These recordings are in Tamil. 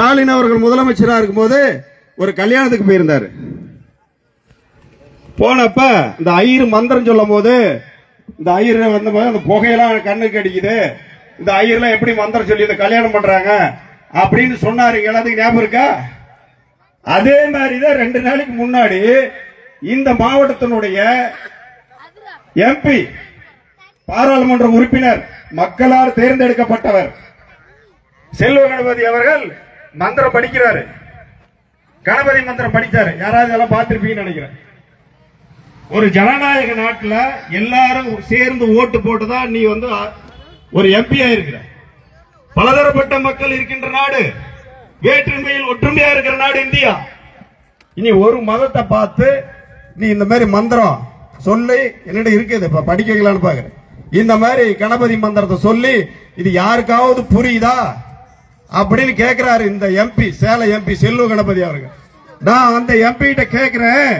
ஸ்டாலின் அவர்கள் முதலமைச்சரா இருக்கும்போது ஒரு கல்யாணத்துக்கு போயிருந்தாரு. போனப்ப இந்த ஐயர் மந்திரம் சொல்லும் போது இந்த ஐயர் வந்தபோது அந்த புகையெல்லாம் கண்ணுக்கு அடிக்குது, இந்த ஐயர்லாம் எப்படி மந்திரம் சொல்லி இந்த கல்யாணம் பண்றாங்க அப்படின்னு சொன்னாரு. எல்லாத்துக்கும் ஞாபகம் இருக்கா? அதே மாதிரிதான் 2 நாளைக்கு முன்னாடி இந்த மாவட்டத்தினுடைய எம்பி பாராளுமன்ற உறுப்பினர் மக்களால் தேர்ந்தெடுக்கப்பட்டவர் செல்வ கணபதி அவர்கள் மந்திரம் படிக்கிறாரு. கணபதி மந்திரம் படிச்சாரு. யாராவது இதெல்லாம் பார்த்திருப்பீங்கன்னு நினைக்கிறேன். ஒரு ஜனநாயக நாட்டில் எல்லாரும் சேர்ந்து ஓட்டு போட்டுதான் நீ வந்து ஒரு எம்பி ஆயிருக்கிற. பலதரப்பட்ட மக்கள் இருக்கின்ற நாடு, வேற்றுமையில் ஒற்றுமையா இருக்கிற நாடு இந்தியா. இனி ஒரு மதத்தை பார்த்து நீ இந்த மாதிரி மந்திரம் சொல்லி என்னிட இருக்குது, இப்ப படிக்க வைக்கலான்னு பாக்குறேன். இந்த மாதிரி கணபதி மந்திரத்தை சொல்லி இது யாருக்காவது புரியுதா அப்படின்னு கேட்கிறாரு இந்த எம்பி, சேலம் எம்பி செல்வ கணபதி அவர்கள். நான் அந்த எம்பி கிட்ட கேட்கிறேன்,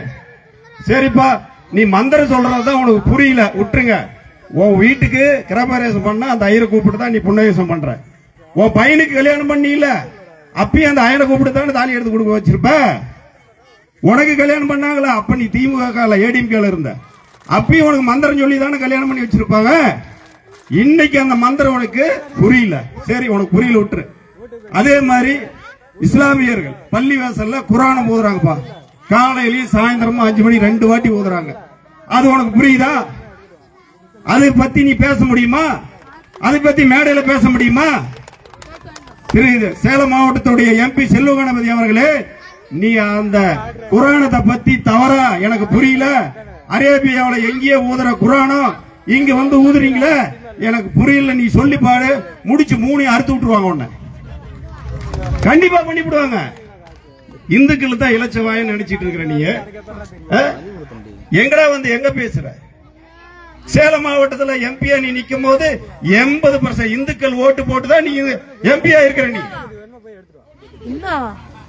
சரிப்பா நீ மந்திரம் சொல்றதுதான் உனக்கு புரியல, விட்டுருங்க. உன் வீட்டுக்கு கிரகப்பிரவேசம் பண்ணா அந்த ஐயரை கூப்பிட்டு தான் நீ புண்ணவேசம் பண்ற. உன் பையனுக்கு கல்யாணம் பண்ணி இல்ல அப்பயும் அந்த ஐயனை கூப்பிட்டு தான் தாலி எடுத்து கொடுக்க வச்சிருப்ப. உனக்கு கல்யாணம் பண்ணாங்களா அப்ப நீ திமுக ஏடிஎம்கே இருந்த, அப்பயும் உனக்கு மந்திரம் சொல்லி தானே கல்யாணம் பண்ணி வச்சிருப்பாங்க. இன்னைக்கு அந்த மந்திரம் உனக்கு புரியல, சரி உனக்கு புரியல விட்டுரு. அதே மாதிரி இஸ்லாமியர்கள் பள்ளி வாசல்ல குர்ஆன் ஓதுறாங்கப்பா, காலையிலயும் சாயந்தரமும் 5 மணி 2 வாட்டி ஓதுறாங்க. அது உனக்கு புரியுதா? அதை பத்தி நீ பேச முடியுமா? அதை பத்தி மேடையில பேச முடியுமா? தெரியுது. சேலம் மாவட்டத்துடைய எம்பி செல்வ கணபதி அவர்களே, நீ அந்த குர்ஆனத்தை பத்தி தவறா எனக்கு புரியல, அரேபியாவில் எங்கேயே ஊதுற குர்ஆனோ இங்க வந்து ஊதுறீங்களே எனக்கு புரியல, நீ சொல்லி பாடு, முடிச்சு 3 அறுத்து விட்டுருவாங்க. உன்னை கண்டிப்பா பண்ணிவிடுவாங்க. இந்துக்கள் தான் இலச்சவாயன்னு நினைச்சிட்டு இருக்கிற நீ எங்கடா வந்து எங்க பேசுற? சேலம் மாவட்டத்தில் எம்பியா நீ நிக்கும் போது 80% இந்துக்கள் ஓட்டு போட்டுதான் நீ எம்பியா இருக்கிற.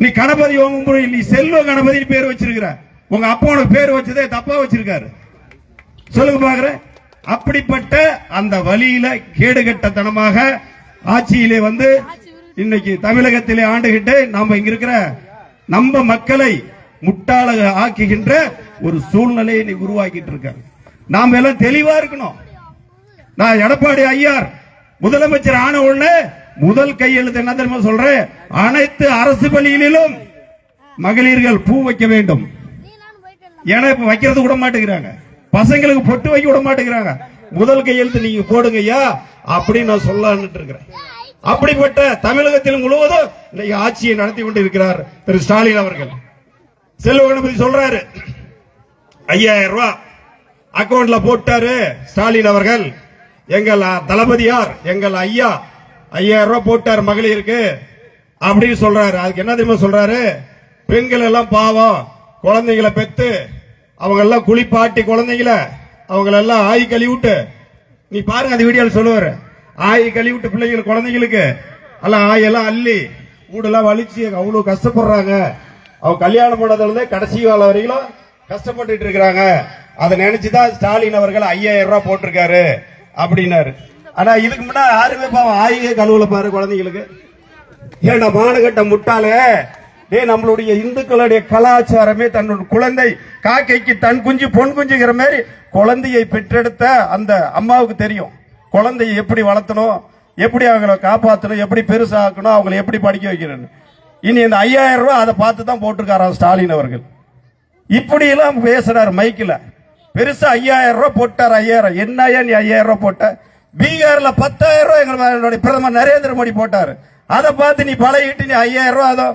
நீ கணபதி ஓமபுரி, நீ செல்வ கணபதி பேர் வச்சிருக்கிற. உங்க அப்பா உனக்கு பேர் வச்சதே தப்பா வச்சிருக்காரு. சொல்லுங்க பாக்குற. அப்படிப்பட்ட அந்த வழியில கேடுகட்டத்தனமாக ஆட்சியிலே வந்து இன்னைக்கு தமிழகத்திலே ஆண்டுகிட்டு நாம இங்க இருக்கிற நம்ம மக்களை முட்டாளாக ஆக்குகின்ற ஒரு சூழ்நிலையை நீ உருவாக்கிட்டு இருக்க. நாம எல்லாம் தெளிவா இருக்கணும். நான் எடப்பாடி ஐயார் முதலமைச்சர் ஆன உடனே முதல் கையெழுத்து என்ன தெரியுமா சொல்றேன்? அனைத்து அரசு பள்ளிகளிலும் மகளிர்கள் பூ வைக்க வேண்டும். ஏன்னா இப்ப வைக்கிறது கூட மாட்டேங்கிறாங்க, பசங்களுக்கு பொட்டு வைக்க விட மாட்டேங்கிறாங்க. முதல் கையெழுத்து நீங்க போடுங்க ஐயா அப்படின்னு நான் சொல்லலான்னு இருக்கிறேன். அப்படிப்பட்ட தமிழகத்தில் முழுவதும் இன்னைக்கு ஆட்சியை நடத்தி கொண்டு இருக்கிறார் திரு ஸ்டாலின் அவர்கள். செல்வ கணபதி சொல்றாரு 5000 ரூபாய் அக்கவுண்ட்ல போட்டாரு ஸ்டாலின் அவர்கள். எங்கள் தளபதியார் எங்கள் ஐயா 5000 ரூபாய் போட்டார் மகளிருக்கு அப்படின்னு சொல்றாரு. அதுக்கு என்ன தெரியுமா சொல்றாரு? பெண்கள் எல்லாம் பாவம், குழந்தைகளை பெத்து அவங்க எல்லாம் குளிப்பாட்டி குழந்தைகளை அவங்க எல்லாம் ஆயி கழுவிட்டு, நீ பாருங்க அந்த வீடியோல சொல்லுவாரு, ஆயி கழுவிட்டு பிள்ளைகள் குழந்தைங்களுக்கு எல்லாம் ஆயெல்லாம் அள்ளி வீடெல்லாம் வலிச்சு அவ்வளவு கஷ்டப்படுறாங்க. அவங்க கல்யாணம் பண்ணதுல இருந்து கடைசி கால வரைக்கும் கஷ்டப்பட்டு இருக்கிறாங்க. அதை நினைச்சுதான் ஸ்டாலின் அவர்கள் 5000 ரூபாய் போட்டிருக்காரு அப்படின்னாரு. ஆனா இதுக்கு முன்னாடி யாருமே பாவம் ஆயே கழுவுல பாரு குழந்தைங்களுக்கு. ஏன்னா மானகட்ட முட்டாளே, நம்மளுடைய இந்துக்களுடைய கலாச்சாரமே தன்னுடைய குழந்தை காக்கைக்கு தன் குஞ்சு பொன் குஞ்சுங்கிற மாதிரி குழந்தையை பெற்றெடுத்த அந்த அம்மாவுக்கு தெரியும் குழந்தையை எப்படி வளர்த்தணும், எப்படி அவங்களை காப்பாற்றணும், எப்படி பெருசாக்கணும், அவங்களை எப்படி படிக்க வைக்கணும். இனி இந்த 5000 ரூபாய் அதை பார்த்து தான் போட்டிருக்காராம் ஸ்டாலின் அவர்கள். இப்படி எல்லாம் பேசுறாரு மைக்கில். பெருசா 5000 ரூபாய் போட்டார். 5000 என்னையா நீ 5000 ரூபாய் போட்ட? பீகார்ல 10000 ரூபாய் எங்களுடைய பிரதமர் நரேந்திர மோடி போட்டாரு. அதை பார்த்து நீ பழகிட்டு நீ 5000 ரூபாய் அதோ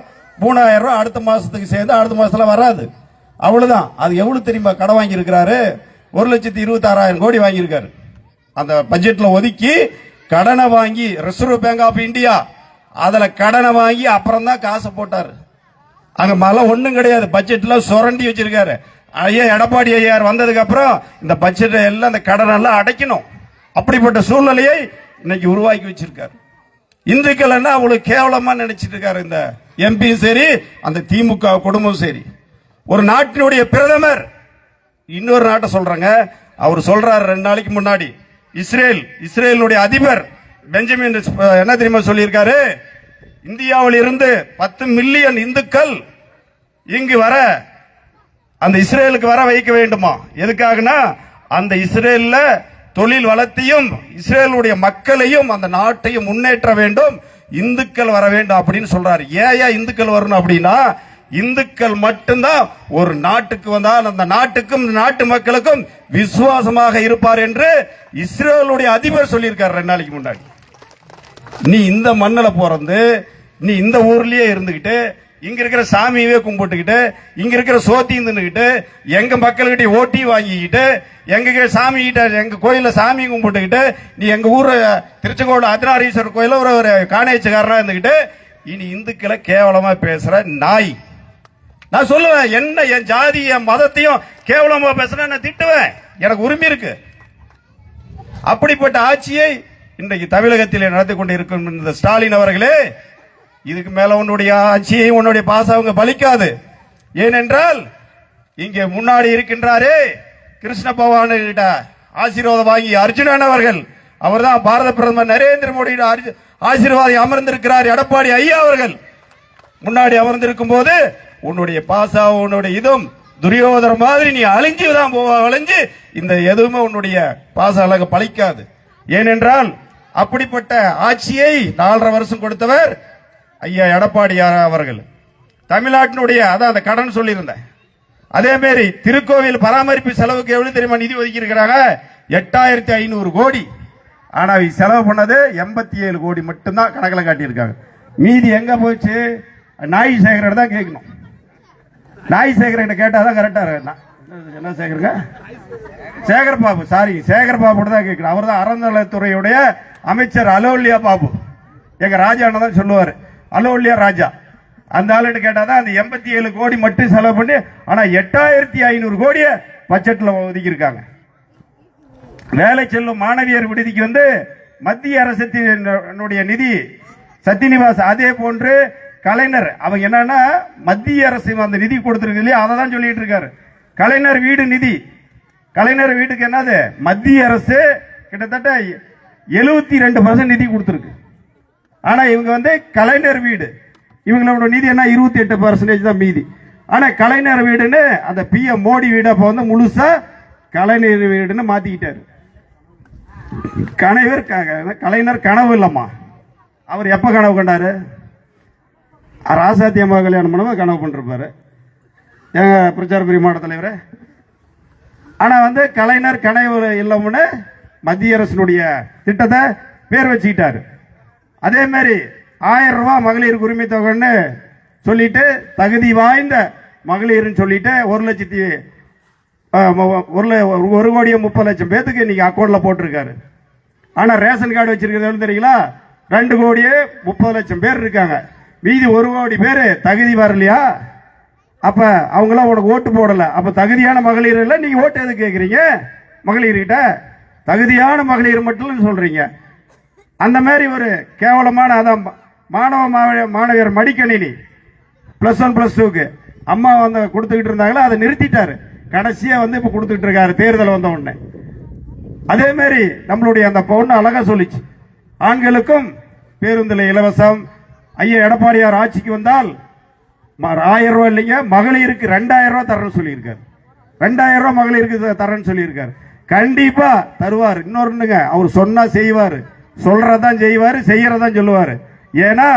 3000 ரூபாய் அடுத்த மாசத்துக்கு சேர்ந்து அடுத்த மாசத்துல வராது. அவ்வளவுதான். அது எவ்வளவு தெரியுமா கடன் வாங்கி இருக்கிறாரு? 1,26,000 கோடி வாங்கியிருக்காரு. அந்த பட்ஜெட்ல ஒதுக்கி கடனை வாங்கி ரிசர்வ் பேங்க் ஆஃப் இந்தியா அதுல கடனை வாங்கி அப்புறம் தான் காசை போட்டாரு. அங்க மழை ஒண்ணும் கிடையாது, பட்ஜெட்ல சுரண்டி வச்சிருக்காரு. ஐயா எடப்பாடி ஐயார் வந்ததுக்கு அப்புறம் இந்த பட்ஜெட் எல்லாம் இந்த கடன் எல்லாம் அடைக்கணும். அப்படிப்பட்ட சூழ்நிலையை இன்னைக்கு உருவாக்கி வச்சிருக்காரு. இந்துக்கள் என்ன அவ்வளவு கேவலமா நினைச்சிட்டு இருக்காரு இந்த எம்பியும் சரி அந்த திமுக குடும்பம் சரி. ஒரு நாட்டினுடைய பிரதமர் இன்னொரு நாட்டை சொல்றாங்க. அவர் சொல்றாரு 2 நாளைக்கு முன்னாடி இஸ்ரேலுடைய அதிபர் பெஞ்சமின் என்ன தெரியுமா சொல்லியிருக்காரு? இந்தியாவில் இருந்து 10 மில்லியன் இந்துக்கள் இங்கு வர அந்த இஸ்ரேலுக்கு வர வைக்க வேண்டுமா? எதுக்காகனா அந்த இஸ்ரேல்ல தொழில் வளத்தையும் இஸ்ரேலுடைய மக்களையும் அந்த நாட்டையும் முன்னேற்ற வேண்டும், இந்துக்கள் வர வேண்டும் அப்படின்னு சொல்றாரு. ஏன் இந்துக்கள் வரணும் அப்படின்னா, இந்துக்கள் மட்டும்தான் ஒரு நாட்டுக்கு வந்தால் அந்த நாட்டுக்கும் நாட்டு மக்களுக்கும் விசுவாசமாக இருப்பார் என்று இஸ்ரேலுடைய அதிபர் சொல்லியிருக்காரு 2 நாளைக்கு முன்னாடி. நீ இந்த மண்ணில் பிறந்து நீ இந்த ஊர்லயே இருந்துகிட்டு இங்க இருக்கிற சாமியவே கும்பிட்டுக்கிட்டு இங்க இருக்கிற சோத்தியும் தின்னுக்கிட்டு எங்க மக்கள்கிட்ட ஓட்டி வாங்கிக்கிட்டு எங்க சாமி கிட்ட எங்க கோயில சாமி கும்பிட்டுக்கிட்டு நீ எங்க ஊர் திருச்செங்கோடு அர்த்தநாரீஸ்வரர் கோயில ஒரு காணேச்சக்காரனா இருந்துகிட்டு இனி இந்துக்களை கேவலமா பேசுற நாய். நான் சொல்லுவேன், என்ன என் ஜாதி என் மதத்தையும் கேவலமா பேசுறேன், நான் திட்டுவேன், எனக்கு உரிமை இருக்கு. அப்படிப்பட்ட ஆட்சியை இன்றைக்கு தமிழகத்தில் நடத்தி கொண்டிருக்கும் இந்த ஸ்டாலின் அவர்களே, இதுக்கு மேல உன்னுடைய ஆட்சியை உன்னுடைய பாசவங்க பலிக்காது. ஏனென்றால் இங்கே முன்னாடி இருக்கின்றாரே கிருஷ்ண பகவான் கிட்ட ஆசீர்வாதம் வாங்கி அர்ஜுனன் அவர்கள், அவர்தான் பாரத பிரதமர் நரேந்திர மோடி ஆசீர்வாதம் அமர்ந்திருக்கிறார். எடப்பாடி ஐயா அவர்கள் முன்னாடி அமர்ந்திருக்கும் போது உன்னுடைய பாசா உன்னுடைய இதும் துரியோதர மாதிரி நீ அழிஞ்சுதான் அழிஞ்சு இந்த எதுவுமே உன்னுடைய பாச அழக பழிக்காது. ஏனென்றால் அப்படிப்பட்ட ஆட்சியை 4.5 வருஷம் கொடுத்தவர் ஐயா எடப்பாடி அவர்கள். தமிழ்நாட்டினுடைய அதான் அந்த கடன் சொல்லியிருந்தேன். அதே மாதிரி திருக்கோவில் பராமரிப்பு செலவுக்கு எவ்வளவு தெரியுமா நிதி ஒதுக்கி இருக்கிறாங்க? 8500 கோடி. ஆனா செலவு பண்ணது 87 கோடி மட்டும்தான் கணக்கில் காட்டியிருக்காங்க. மீதி எங்க போச்சு? நாய் சேகரன் தான் கேட்கணும். நாய் சேகரன் கேட்டாதான் கரெக்டா இருக்கு. என்ன சேகருங்க? சேகர் பாபு, சாரி சேகர் பாபு தான் கேட்கணும். அவர் தான் அறநிலையத்துறையுடைய அமைச்சர் அலோலியா பாபு. எங்க ராஜா தான் சொல்லுவாரு, அலோலியா ராஜா. அந்த ஆளுன்னு கேட்டாதான் அந்த 87 கோடி மட்டும் செலவு பண்ணி, ஆனா 8500 கோடிய பட்ஜெட்ல ஒதுக்கி இருக்காங்க. வேலை செல்லும் மாணவியர் விடுதிக்கு வந்து மத்திய அரசினுடைய நிதி சத்தியநிவாஸ், அதே போன்று கலைஞர் அவங்க என்னன்னா மத்திய அரசு அந்த நிதி கொடுத்திருக்கு இல்லையா, அதை தான் சொல்லிட்டு இருக்காரு. கலைஞர் வீடு நிதி, கலைஞர் வீட்டுக்கு என்னது மத்திய அரசு கிட்டத்தட்ட 72% நிதி கொடுத்திருக்கு. ஆனா இவங்க வந்து கலைஞர் வீடு இவங்களோட நிதி என்ன 28% தான் மீதி. ஆனா கலைஞர் வீடுன்னு அந்த PM மோடி வீடு அப்ப வந்து முழுசா கலைஞர் வீடுன்னு மாத்திக்கிட்டாரு. கலைஞர் கனவு இல்லம்மா. அவர் எப்ப கனவு கண்டாரு? ராசாத்தி அம்மா கல்யாணம் பண்ண கனவு பண்ணிருப்பாரு எங்க பிரச்சார பிரிமாவட்ட தலைவர். ஆனா வந்து கலைஞர் கனவு இல்லம்னு மத்திய அரசினுடைய திட்டத்தை பேர் வச்சுக்கிட்டாரு. அதே மாதிரி 1000 ரூபாய் மகளிர் உரிமை தொகைன்னு சொல்லிட்டு தகுதி வாய்ந்த மகளிர் சொல்லிட்டு 1,30,00,000 பேத்துக்கு இன்னைக்கு அக்கௌண்ட்ல போட்டிருக்காரு. ஆனா ரேஷன் கார்டு வச்சிருக்கிறது தெரியுங்களா? 2,30,00,000 பேர் இருக்காங்க. மீதி 1 கோடி பேர் தகுதி வரலையா? அப்ப அவங்களாம் உனக்கு ஓட்டு போடல. அப்ப தகுதியான மகளிர் இல்ல, நீங்க ஓட்டு எது கேட்கறீங்க? மகளிர் கிட்ட தகுதியான மகளிர் மட்டும் சொல்றீங்க. அந்த மாதிரி ஒரு கேவலமான அதான் மாணவியர் மடிக்கணினி +1 +2க்கு அம்மா வந்து கொடுத்துக்கிட்டு இருந்தாங்களா, அதை நிறுத்திட்டாரு. கடைசியா வந்து இப்ப கொடுத்துட்டு இருக்காரு தேர்தல் வந்த உடனே. அதே மாதிரி நம்மளுடைய அந்த பொண்ணு அழகா சொல்லிச்சு, ஆண்களுக்கும் பேருந்துல இலவசம். ஐயா எடப்பாடியார் ஆட்சிக்கு வந்தால் 1000 ரூபாய் இல்லைங்க, மகளிருக்கு 2000 ரூபாய் தரேன்னு சொல்லியிருக்காரு. 2000 ரூபாய் மகளிருக்கு தரேன்னு சொல்லியிருக்காரு. கண்டிப்பா தருவார். இன்னொருங்க, அவர் சொன்னா செய்வாரு, சொல்றதான் செய்வாரு, செய்யறதான் சொல்லுவாரு. ஏன்னா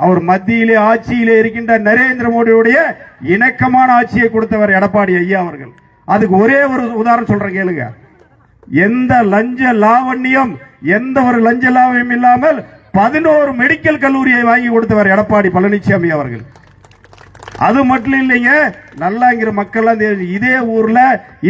அவர் மத்தியிலே ஆட்சியிலே இருக்கின்ற நரேந்திர மோடியுடைய இணக்கமான ஆட்சியை கொடுத்தவர் எடப்பாடி ஐயா அவர்கள். அதுக்கு ஒரே ஒரு உதாரணம் சொல்றேன் கேளுங்க. எந்த லஞ்ச லாவண்யம், எந்த ஒரு லஞ்ச லாவண்யம் இல்லாமல் 11 மெடிக்கல் கல்லூரியை வாங்கி கொடுத்தவர் எடப்பாடி பழனிசாமி அவர்கள். அது மட்டும் இல்லைங்க, நல்லாங்கிற மக்கள் இதே ஊர்ல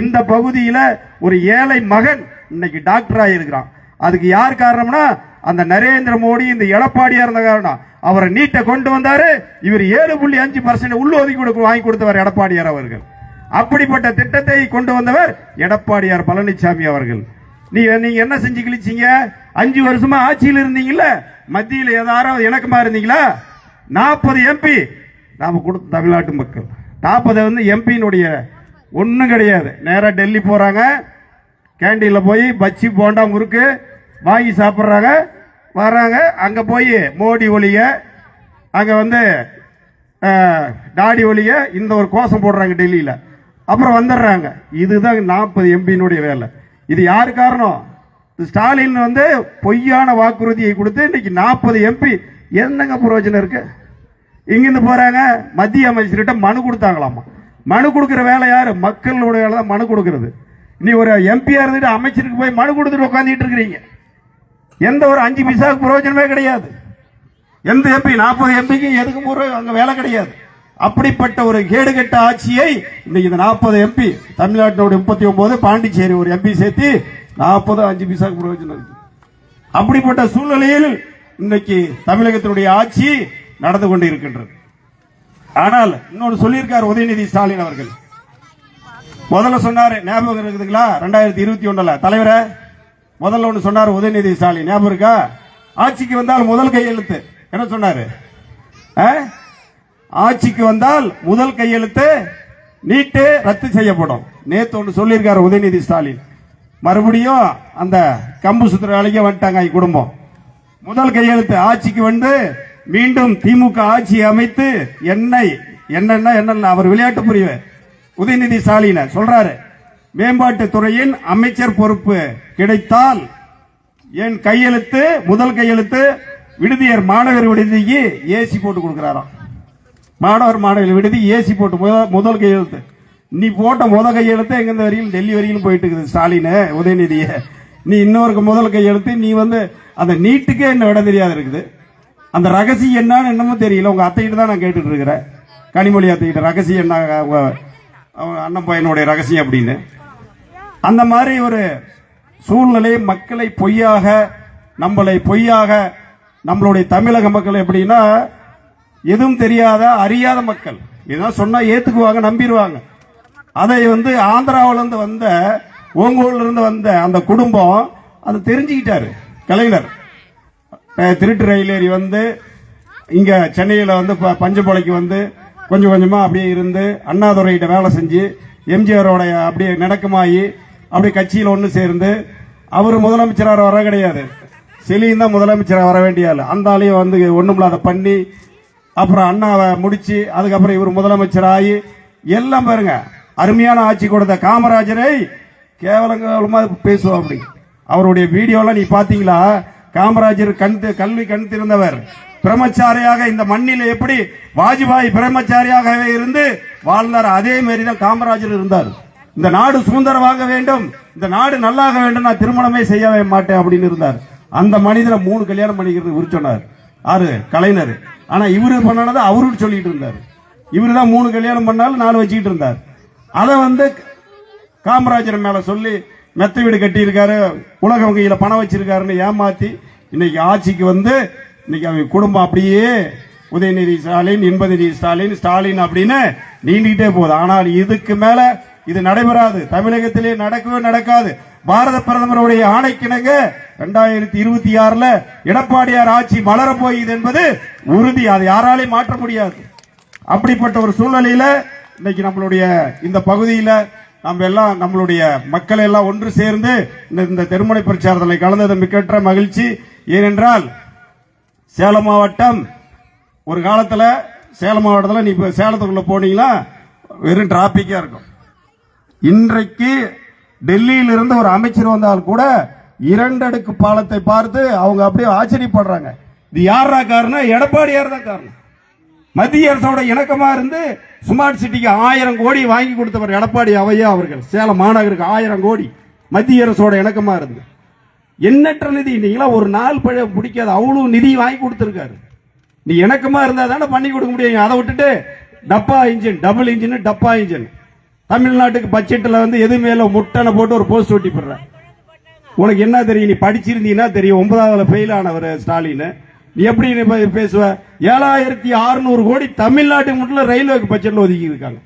இந்த பகுதியில ஒரு ஏழை மகன் இன்னைக்கு டாக்டர் ஆகியிருக்கிறான். அதுக்கு யார் காரணம்னா அந்த நரேந்திர மோடி, இந்த எடப்பாடியா இருந்த காரணம். அவரை நீட்டை கொண்டு வந்தாரு. இவர் 7.5% உள்ள ஒதுக்கீடு வாங்கி கொடுத்தவர் எடப்பாடியார் அவர்கள். அப்படிப்பட்ட திட்டத்தை கொண்டு வந்தவர் எடப்பாடியார் பழனிசாமி அவர்கள். நீங்க என்ன செஞ்சு கிழிச்சீங்க? 5 வருஷமா ஆட்சியில் இருந்தீங்கல்ல, மத்தியில் ஏதாவது இணக்கமா இருந்தீங்களா? 40 MP நாம கொடுத்த தமிழ்நாட்டு மக்கள் 40 வந்து எம்பியினுடைய ஒன்னும் கிடையாது. நேரா டெல்லி போறாங்க, கேண்டீன்ல போய் பச்சி போண்டா முறுக்கு வாங்கி சாப்பிடுறாங்க, வர்றாங்க. அங்க போய் மோடி ஒழிய அங்க வந்து தாடி ஒலிய இந்த ஒரு கோஷம் போடுறாங்க டெல்லியில, அப்புறம் வந்துடுறாங்க. இதுதான் 40 எம்பியினுடைய வேலை. இது யாரு காரணம்? ஸ்டாலின் வந்து பொய்யான வாக்குறுதியை கொடுத்து இன்னைக்கு 40 எம்பி என்னங்க பிரயோஜனம் இருக்கு? இங்கிருந்து போறாங்க, மத்திய அமைச்சர்கிட்ட மனு கொடுத்தாங்களாமா. மனு கொடுக்கிற வேலை யாரு? மக்களுடைய வேலை தான் மனு கொடுக்கிறது. நீ ஒரு எம்பியா இருந்துட்டு அமைச்சருக்கு போய் மனு கொடுத்துட்டு உட்காந்துட்டு இருக்கிறீங்க. எந்த ஒரு 5 பைசாவுக்கு பிரயோஜனமே கிடையாது. எந்த எம்பி 40 எம்பிக்கு எதுக்கும் அங்க வேலை கிடையாது. அப்படிப்பட்ட ஒரு கேடுகட்ட ஆட்சியை இன்னைக்கு இந்த 40 எம்பி, தமிழ்நாட்டினுடைய 39, பாண்டிச்சேரி ஒரு எம்பி சேர்த்து 40 5 பைசாவுக்கு பிரயோஜனம் இருக்கு. அப்படிப்பட்ட சூழ்நிலையில் இன்னைக்கு தமிழகத்தினுடைய ஆட்சி நடந்து கொண்டு இருக்கின்றது. ஆனால் இன்னொன்று சொல்லியிருக்கார் உதயநிதி ஸ்டாலின் அவர்கள். முதல்ல சொன்னாரு, ஞாபகம் இருக்குதுங்களா? 2021 தலைவரை முதல்ல ஒன்று சொன்னார் உதயநிதி ஸ்டாலின், ஞாபகம் இருக்கா? ஆட்சிக்கு வந்தால் முதல் கையெழுத்து என்ன சொன்னாரு? ஆட்சிக்கு வந்தால் முதல் கையெழுத்து நீட்டு ரத்து செய்யப்படும். நேத்து ஒன்று சொல்லியிருக்காரு உதயநிதி ஸ்டாலின். மறுபடியும் அந்த கம்பு சுத்திர வேலைக்கு வந்துட்டாங்க குடும்பம். முதல் கையெழுத்து ஆட்சிக்கு வந்து மீண்டும் திமுக ஆட்சி அமைத்து என்னென்ன அவர் விளையாட்டு புரிவார். உதயநிதி ஸ்டாலின் சொல்றாரு, மேம்பாட்டு துறையின் அமைச்சர் பொறுப்பு கிடைத்தால் என் கையெழுத்து முதல் கையெழுத்து விடுதியர் மாணவர் விடுதிக்கு ஏசி போட்டு கொடுக்கிறாராம். மாணவர் விடுதி ஏசி போட்டு முதல் கையெழுத்து. நீ போட்ட முதல் கையெழுத்து எங்க வரையும் டெல்லி வரையும் போயிட்டு இருக்குது ஸ்டாலின் உதயநிதிய. நீ இன்னொரு முதல் கையெழுத்து நீ வந்து அந்த நீட்டுக்கே என்ன விட தெரியாது இருக்குது. அந்த ரகசியம் என்னன்னு என்னமோ தெரியல. உங்க அத்தைகிட்ட தான் நான் கேட்டுட்டு இருக்கிறேன், கனிமொழி அத்தைகிட்ட. ரகசியம் என்ன அண்ணன் பையனுடைய ரகசியம் அப்படின்னு. அந்த மாதிரி ஒரு சூழ்நிலை மக்களை பொய்யாக, நம்மளை பொய்யாக, நம்மளுடைய தமிழக மக்கள் எப்படின்னா எதுவும் தெரியாத அறியாத மக்கள். இதெல்லாம் சொன்னா ஏத்துக்குவாங்க, நம்பிடுவாங்க. அதை வந்து ஆந்திராவிலிருந்து வந்த ஓங்கோல்ல இருந்து வந்த அந்த குடும்பம் அதை தெரிஞ்சுக்கிட்டாரு. கலைஞர் திருட்டு ரயில் ஏறி வந்து இங்க சென்னையில வந்து பஞ்சப்பளைக்கு வந்து கொஞ்சம் கொஞ்சமா அப்படியே இருந்து அண்ணாதுரையிட்ட வேலை செஞ்சு எம்ஜிஆரோட அப்படியே நடக்கமாயி அப்படியே கட்சியில் ஒன்று சேர்ந்து அவரு முதலமைச்சராக வர கிடையாது, செலியும் தான் முதலமைச்சராக வர வேண்டிய ஆள். அந்த ஆளையும் வந்து ஒண்ணுமில்லாத பண்ணி அப்புறம் அண்ணாவை முடிச்சு அதுக்கப்புறம் இவர் முதலமைச்சர் ஆகி எல்லாம் பாருங்க. அருமையான ஆட்சி கொடுத்த காமராஜரை கேவலமா பேசுவோம். அப்படி அவருடைய வீடியோலாம் நீ பாத்தீங்களா? காமராஜர் கல்வி கண் திறந்தவர், பிரம்மச்சாரியாக இந்த மண்ணில் எப்படி வாஜ்பாய் பிரம்மச்சாரியாகவே இருந்து வாழ்ந்தார், அதே மாதிரி தான் காமராஜர் இருந்தார். இந்த நாடு சுதந்திரம் வாங்க வேண்டும், இந்த நாடு நல்லாக வேண்டும், நான் திருமணமே செய்யவே மாட்டேன் அப்படின்னு இருந்தார். அந்த மனிதரை 3 கல்யாணம் பண்ணிக்கிறது இவர் சொன்னார். ஆறு கலைஞர். ஆனா இவரு பண்ணனது அவரு சொல்லிட்டு இருந்தார். இவரு தான் 3 கல்யாணம் பண்ணாலும் 4 வச்சுக்கிட்டு இருந்தார். அதை வந்து காமராஜர் மேல சொல்லி மெத்த வீடு கட்டி இருக்காரு, உலக வங்கியில பணம் வச்சிருக்காருன்னு ஏமாத்தி இன்னைக்கு ஆட்சிக்கு வந்து இன்னைக்கு அவங்க குடும்பம் அப்படியே உதயநிதி ஸ்டாலின், இன்பநிதி ஸ்டாலின், ஸ்டாலின் அப்படின்னு நீண்டிக்கிட்டே போகுது. ஆனால் இதுக்கு மேல இது நடைபெறாது, தமிழகத்திலே நடக்கவே நடக்காது. பாரத பிரதமருடைய ஆணைக்கிணங்க 2026 எடப்பாடியார் ஆட்சி மலர போகுது என்பது உறுதி. அது யாராலையும் மாற்ற முடியாது. அப்படிப்பட்ட ஒரு சூழ்நிலையில இன்னைக்கு நம்மளுடைய இந்த பகுதியில நம்ம எல்லாம் நம்மளுடைய மக்களை எல்லாம் ஒன்று சேர்ந்து இந்த திருமண பிரச்சாரத்தில் கலந்தது மிக்க மகிழ்ச்சி. ஏனென்றால் சேலம் மாவட்டம் ஒரு காலத்துல சேலம் மாவட்டத்தில் நீ சேலத்துக்குள்ள போனீங்கன்னா வெறும் டிராபிக்கா இருக்கும். இன்றைக்கு டெல்லியில் இருந்து ஒரு அமைச்சர் வந்தால் கூட 2 அடுக்கு பாலத்தை பார்த்து அவங்க அப்படியே ஆச்சரியப்படுறாங்க. இது யாரா காரணம்? எடப்பாடியார் தான் காரணம். மத்திய அரசோட இணக்கமா இருந்து ஸ்மார்ட் சிட்டிக்கு 1000 கோடி வாங்கி கொடுத்தவர் எடப்பாடி அவையா அவர்கள். சேலம் மாநகருக்கு 1000 கோடி மத்திய அரசோட இணக்கமா இருந்து எண்ணற்ற நிதி. நீங்களா ஒரு நாள் பிடிக்காது, அவ்வளவு நிதி வாங்கி கொடுத்திருக்காரு. நீ இணக்கமா இருந்தா தானே பண்ணி கொடுக்க முடியும். அதை விட்டுட்டு டப்பா இன்ஜின், டபுள் இன்ஜின், டப்பா இன்ஜின். தமிழ்நாட்டுக்கு பட்ஜெட்ல வந்து எது மேல முட்டனை போட்டு ஒரு போஸ்ட் ஒட்டி போடுற. உனக்கு என்ன தெரியும்? நீ படிச்சிருந்தீங்கன்னா தெரியும். 9வது ஃபெயில் ஆனவர் ஸ்டாலின். நீ எப்படி பேசுவ? 7600 கோடி தமிழ்நாட்டுக்கு மட்டும் ரயில்வேக்கு பட்ஜெட்ல ஒதுக்கி இருக்காங்க.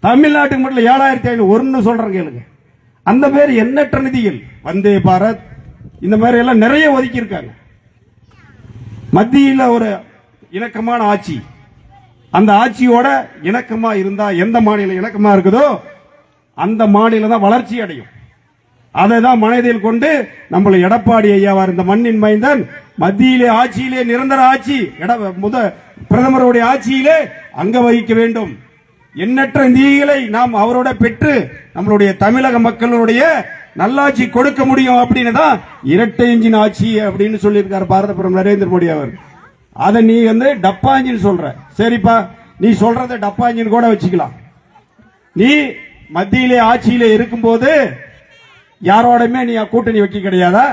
தமிழ்நாட்டுக்கு மட்டும் 7500 ஒன்னு சொல்றேன் கேளுங்க. அந்த பேர் எண்ணற்ற நிதிகள், வந்தே பாரத் இந்த மாதிரி எல்லாம் நிறைய ஒதுக்கி இருக்காங்க. மத்தியில ஒரு இணக்கமான ஆட்சி, அந்த ஆட்சியோட இணக்கமா இருந்தா எந்த மாநிலம் இணக்கமா இருக்குதோ அந்த மாநிலம் தான் வளர்ச்சி அடையும். அதை தான் மனதில் கொண்டு நம்மள எடப்பாடி ஐயாவார் இந்த மண்ணின் மைந்தன் மத்தியிலே ஆட்சியிலே நிரந்தர ஆட்சி பிரதமருடைய ஆட்சியிலே அங்க வகிக்க வேண்டும். எண்ணற்ற நிதிகளை நாம் அவரோட பெற்று நம்மளுடைய தமிழக மக்களுடைய நல்லாட்சி கொடுக்க முடியும் அப்படின்னு தான் இரட்டை இன்ஜின் ஆட்சி அப்படின்னு சொல்லியிருக்காரு பாரத பிரதமர் நரேந்திர மோடி அவர். அதை நீ டப்பா இன்ஜின் சொல்ற. சரிப்பா, நீ சொல்றத டப்பா இன்ஜின் கூட வச்சுக்கலாம். நீ மத்தியிலே ஆட்சியிலே இருக்கும்போது யாரோடமே நீ கூட்டணி வைக்க கிடையாதா?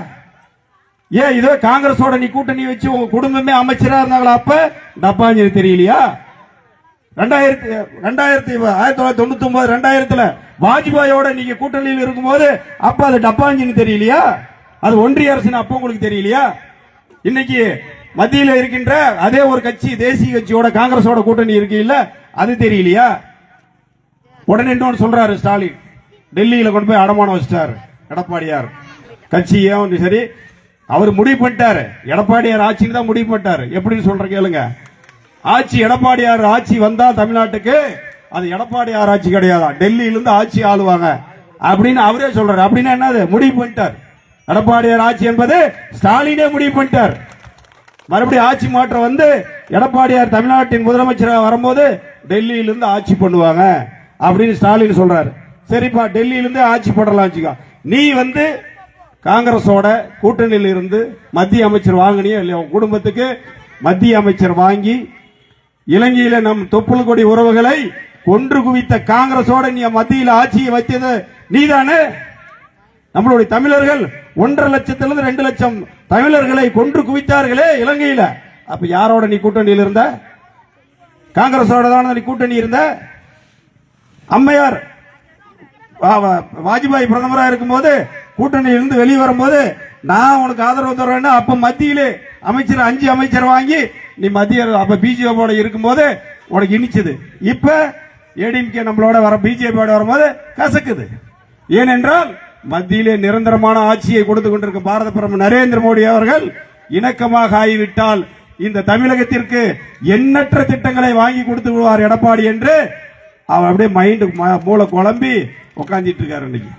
ஏன் இதோ காங்கிரஸோட நீ கூட்டணி வச்சு உங்க குடும்பமே அமைச்சரா இருந்தாங்களா? அப்ப டப்பா இன்ஜின் தெரியலையா? 1999 2000 வாஜ்பாயோட நீங்க கூட்டணியில் இருக்கும்போது அப்ப அது டப்பா இன்ஜின் தெரியலையா? அது ஒன்றிய அரசு அப்ப உங்களுக்கு தெரியலையா? இன்னைக்கு மத்தியில் இருக்கின்ற அதே ஒரு கட்சி தேசிய கட்சியோட காங்கிரஸோட கூட்டணி இருக்கு இல்ல, அது தெரியலையா? உடனே இன்னொன்னு சொல்றாரு ஸ்டாலின், டெல்லியில கொண்டு போய் அடமானம் வச்சிட்டாரு எடப்பாடியார் கட்சியும் சரி. அவர் முடிவு பண்ணிட்டாரு, எடப்பாடியார் ஆட்சின்னு தான் முடிவு பண்ணிட்டாரு. எப்படின்னு சொல்ற கேளுங்க. ஆட்சி எடப்பாடியார் ஆட்சி வந்தா தமிழ்நாட்டுக்கு அது எடப்பாடியார் ஆட்சி கிடையாதா, டெல்லியிலிருந்து ஆட்சி ஆளுவாங்க அப்படின்னு அவரே சொல்றாரு. அப்படின்னா என்னது? முடிவு பண்ணிட்டார். எடப்பாடியார் ஆட்சி என்பது ஸ்டாலினே முடிவு பண்ணிட்டார். மறுபடியும் ஆட்சி மாற்றம் வந்து எடப்பாடியார் தமிழ்நாட்டின் முதலமைச்சராக வரும்போது டெல்லியிலிருந்து ஆட்சி பண்ணுவாங்க அப்படின்னு ஸ்டாலின் சொல்றாரு. சரிப்பா, டெல்லியிலிருந்து ஆட்சி போடலாம். நீ காங்கிரஸோட கூட்டணியில் இருந்து மத்திய அமைச்சர் வாங்கினியா இல்லையா? உன் குடும்பத்துக்கு மத்திய அமைச்சர் வாங்கி இலங்கையில நம் தொப்புள் கொடி உறவுகளை கொன்று குவித்த காங்கிரஸோட நீ மத்தியில் ஆட்சியை வைத்தது நீதானே? நம்மளுடைய தமிழர்கள் 1.5 லட்சத்திலிருந்து 2 லட்சம் தமிழர்களை கொன்று குவித்தார்களே இலங்கையில. அப்ப யாரோட நீ கூட்டணியில் இருந்த? காங்கிரஸோட தான் நீ கூட்டணி இருந்த. அம்மையார் வாஜ்பாய் பிரதமராக இருக்கும்போது கூட்டணியிலிருந்து வெளியே வரும்போது நான் உனக்கு ஆதரவு தருவேன். அப்ப மத்தியிலே அமைச்சர் 5 அமைச்சர் வாங்கி நீ மத்திய அப்ப பிஜேபியோட இருக்கும்போது உனக்கு இனிச்சது. இப்ப ஏடிஎம்கே நம்மளோட வர பிஜேபியோட வரும்போது கசக்குது. ஏனென்றால் மத்தியிலே நிரந்தரமான ஆட்சியை கொடுத்து கொண்டிருக்கும் பாரத பிரதமர் நரேந்திர மோடி அவர்கள் இணக்கமாக ஆகிவிட்டால் இந்த தமிழகத்திற்கு எண்ணற்ற திட்டங்களை வாங்கி கொடுத்து விடுவார் எடப்பாடி என்று அவர் அப்படியே மைண்டு மூளை குழம்பி உட்காந்துட்டு இருக்காரு. இன்னைக்கு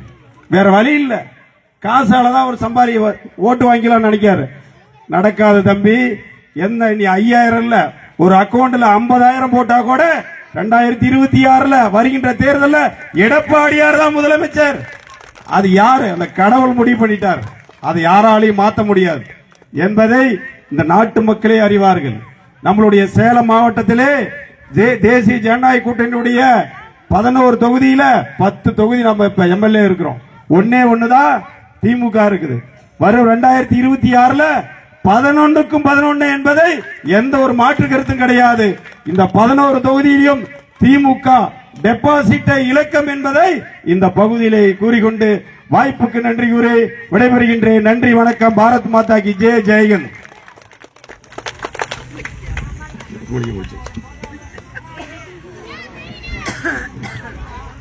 வேற வழி இல்ல, காசாலதான் ஒரு சம்பாதி ஓட்டு வாங்கிக்கலாம் நினைக்காரு. நடக்காது தம்பி. என்ன நீ 5000 இல்ல, ஒரு அக்கௌண்ட்ல 50,000 போட்டா கூட 2026 வருகின்ற தேர்தலில் எடப்பாடியார் தான் முதலமைச்சர். அது யாரு? அந்த கடவுள் முடிவு பண்ணிட்டார். அதை யாராலையும் மாற்ற முடியாது என்பதை இந்த நாட்டு மக்களே அறிவார்கள். நம்மளுடைய சேலம் மாவட்டத்திலே தேசிய ஜனநாயக கூட்டணியுடைய 11 தொகுதியில 10 தொகுதி நம்ம இப்ப எம்எல்ஏ இருக்கிறோம். ஒண்ணுதான் திமுக இருக்குது. வரும் 2026 11க்கும் 11 என்பதை எந்த ஒரு மாற்று கருத்தும் கிடையாது. இந்த 11 தொகுதியிலும் திமுக டெபாசிட்டை இலக்கம் என்பதை இந்த பகுதியிலே கூறிக்கொண்டு வாய்ப்புக்கு நன்றி கூறி விடைபெறுகின்றேன். நன்றி, வணக்கம். பாரத் மாதா கி ஜெய். ஜெயகன்.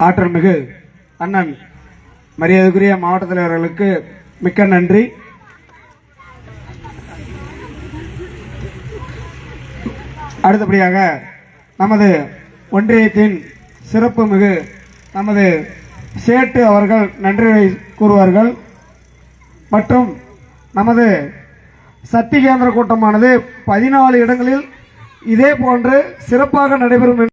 ஆற்றல் மிகு அண்ணன் மரியாதைக்குரிய மாவட்ட தலைவர்களுக்கு மிக்க நன்றி. அடுத்தபடியாக நமது ஒன்றியத்தின் சிறப்பு மிகு நமது சேட்டு அவர்கள் நன்றி கூறுவார்கள். மற்றும் நமது சக்தி கேந்திர கூட்டமானது 14 இடங்களில் இதே போன்று சிறப்பாக நடைபெறும்.